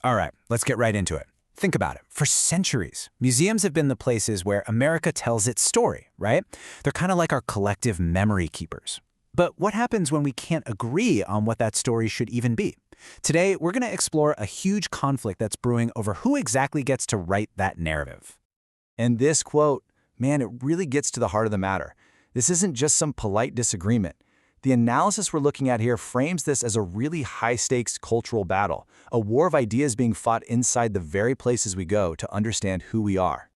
All right, let's get right into it. Think about it. For centuries, museums have been the places where America tells its story, right? They're kind of like our collective memory keepers. But what happens when we can't agree on what that story should even be? Today, we're going to explore a huge conflict that's brewing over who exactly gets to write that narrative. And this quote, man, it really gets to the heart of the matter. This isn't just some polite disagreement. The analysis we're looking at here frames this as a really high-stakes cultural battle, a war of ideas being fought inside the very places we go to understand who we are.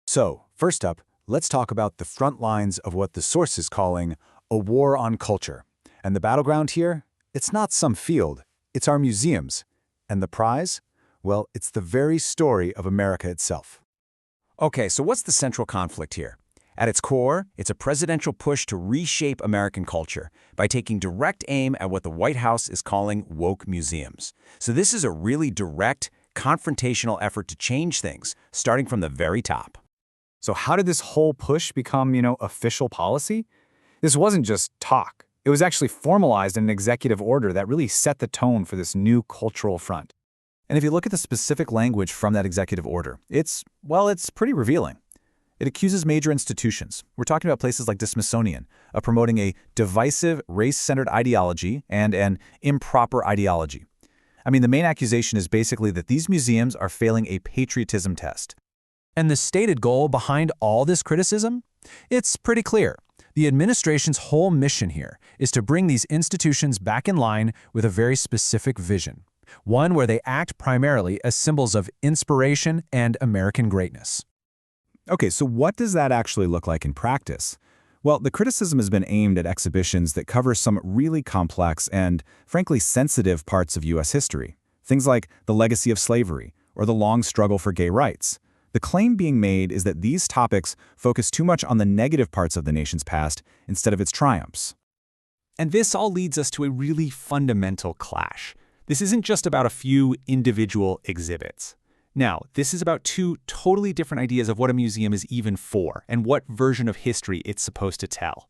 So, first up, let's talk about the front lines of what the source is calling a war on culture. And the battleground here? It's not some field, it's our museums. And the prize? Well, it's the very story of America itself. Okay, so what's the central conflict here? At its core, it's a presidential push to reshape American culture by taking direct aim at what the White House is calling woke museums. So this is a really direct, confrontational effort to change things, starting from the very top. So how did this whole push become, official policy? This wasn't just talk. It was actually formalized in an executive order that really set the tone for this new cultural front. And if you look at the specific language from that executive order, it's pretty revealing. It accuses major institutions. We're talking about places like the Smithsonian of promoting a divisive, race-centered ideology and an improper ideology. I mean, the main accusation is basically that these museums are failing a patriotism test. And the stated goal behind all this criticism? It's pretty clear. The administration's whole mission here is to bring these institutions back in line with a very specific vision, one where they act primarily as symbols of inspiration and American greatness. Okay, so what does that actually look like in practice? Well, the criticism has been aimed at exhibitions that cover some really complex and, frankly, sensitive parts of U.S. history. Things like the legacy of slavery or the long struggle for gay rights. The claim being made is that these topics focus too much on the negative parts of the nation's past instead of its triumphs. And this all leads us to a really fundamental clash. This isn't just about a few individual exhibits. Now, this is about two totally different ideas of what a museum is even for and what version of history it's supposed to tell.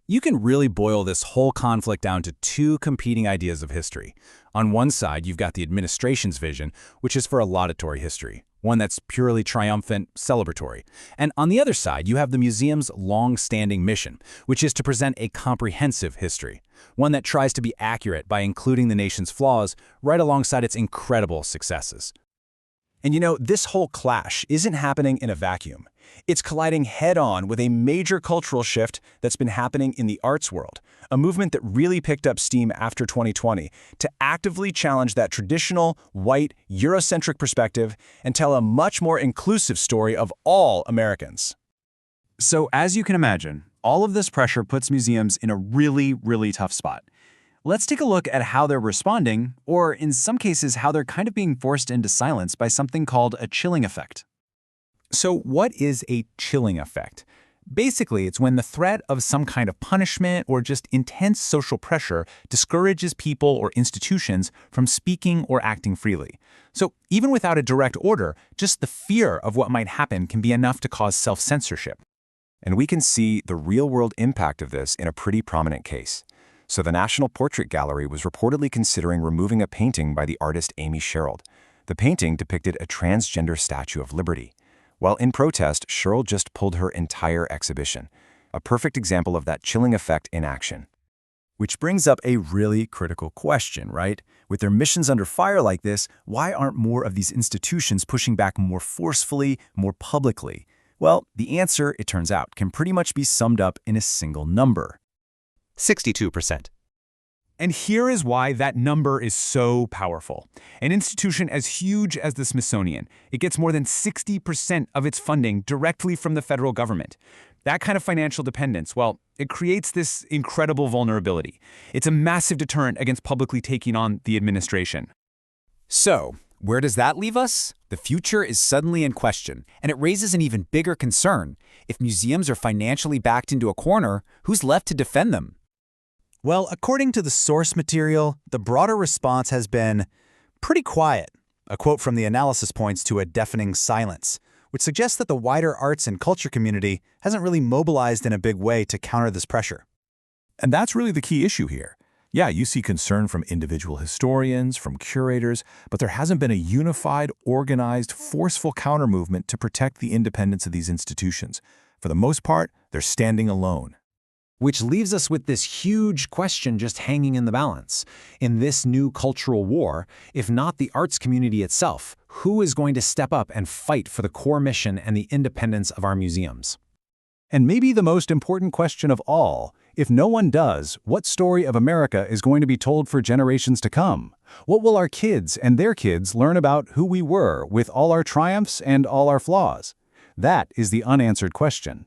You can really boil this whole conflict down to two competing ideas of history. On one side, you've got the administration's vision, which is for a laudatory history, one that's purely triumphant, celebratory. And on the other side, you have the museum's long-standing mission, which is to present a comprehensive history, one that tries to be accurate by including the nation's flaws right alongside its incredible successes. And this whole clash isn't happening in a vacuum. It's colliding head-on with a major cultural shift that's been happening in the arts world, a movement that really picked up steam after 2020 to actively challenge that traditional, white, Eurocentric perspective and tell a much more inclusive story of all Americans. So as you can imagine, all of this pressure puts museums in a really, really tough spot. Let's take a look at how they're responding, or in some cases, how they're kind of being forced into silence by something called a chilling effect. So what is a chilling effect? Basically, it's when the threat of some kind of punishment or just intense social pressure discourages people or institutions from speaking or acting freely. So even without a direct order, just the fear of what might happen can be enough to cause self-censorship. And we can see the real-world impact of this in a pretty prominent case. So the National Portrait Gallery was reportedly considering removing a painting by the artist Amy Sherald. The painting depicted a transgender Statue of Liberty. Well, in protest, Sherald just pulled her entire exhibition. A perfect example of that chilling effect in action. Which brings up a really critical question, right? With their missions under fire like this, why aren't more of these institutions pushing back more forcefully, more publicly? Well, the answer, it turns out, can pretty much be summed up in a single number. 62%. And here is why that number is so powerful. An institution as huge as the Smithsonian, it gets more than 60% of its funding directly from the federal government. That kind of financial dependence, well, it creates this incredible vulnerability. It's a massive deterrent against publicly taking on the administration. So, where does that leave us? The future is suddenly in question, and it raises an even bigger concern. If museums are financially backed into a corner, who's left to defend them? Well, according to the source material, the broader response has been pretty quiet. A quote from the analysis points to a deafening silence, which suggests that the wider arts and culture community hasn't really mobilized in a big way to counter this pressure. And that's really the key issue here. Yeah, you see concern from individual historians, from curators, but there hasn't been a unified, organized, forceful counter-movement to protect the independence of these institutions. For the most part, they're standing alone. Which leaves us with this huge question just hanging in the balance. In this new cultural war, if not the arts community itself, who is going to step up and fight for the core mission and the independence of our museums? And maybe the most important question of all, if no one does, what story of America is going to be told for generations to come? What will our kids and their kids learn about who we were with all our triumphs and all our flaws? That is the unanswered question.